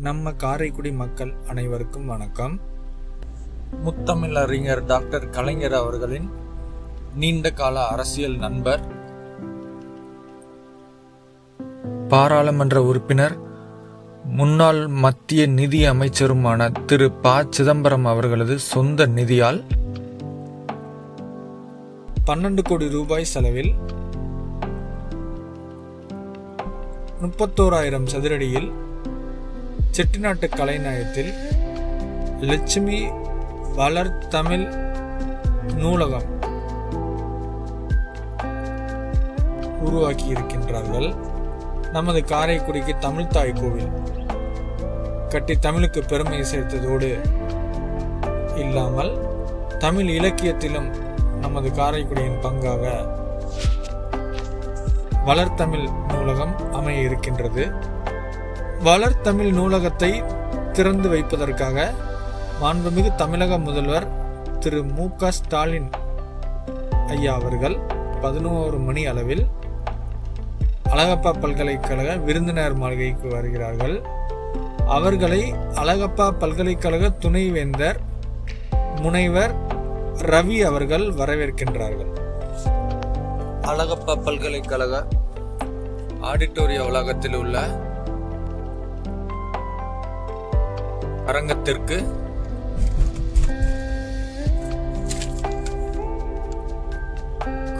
நம்ம காரைக்குடி மக்கள் அனைவருக்கும் வணக்கம். முத்தமிழ் அறிஞர் டாக்டர் கலைஞர் அவர்களின் நீண்ட கால அரசியல் நண்பர், பாராளுமன்ற உறுப்பினர், முன்னாள் மத்திய நிதி அமைச்சருமான திரு ப. சிதம்பரம் அவர்களது சொந்த நிதியால் 12 கோடி ரூபாய் செலவில் 31,000 சதுரடியில் செட்டிநாட்டு கலைநயத்தில் லட்சுமி வளர்தமிழ் நூலகம் உருவாக்கி இருக்கின்றார்கள். நமது காரைக்குடிக்கு தமிழ்த்தாய் கோவில் கட்டி தமிழுக்கு பெருமை சேர்த்ததோடு இல்லாமல் தமிழ் இலக்கியத்திலும் நமது காரைக்குடியின் பங்காக வளர்தமிழ் நூலகம் அமைய இருக்கின்றது. வளர்தமிழ் நூலகத்தை திறந்து வைப்பதற்காக மாண்புமிகு தமிழக முதல்வர் திரு மு க ஸ்டாலின் ஐயா அவர்கள் 11 மணி அளவில் அழகப்பா பல்கலைக்கழக விருந்தினர் மாளிகைக்கு வருகிறார்கள். அவர்களை அழகப்பா பல்கலைக்கழக துணைவேந்தர் முனைவர் ரவி அவர்கள் வரவேற்கின்றார்கள். அழகப்பா பல்கலைக்கழக ஆடிட்டோரிய வளாகத்தில் உள்ள அரங்கத்திற்கு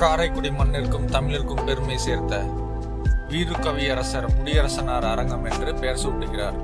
காரைக்குடி மண்ணிற்கும் தமிழிற்கும் பெருமை சேர்த்த வீரு கவியரசர் முடியரசனார் அரங்கம் என்று பெயர் சூட்டுகிறார்.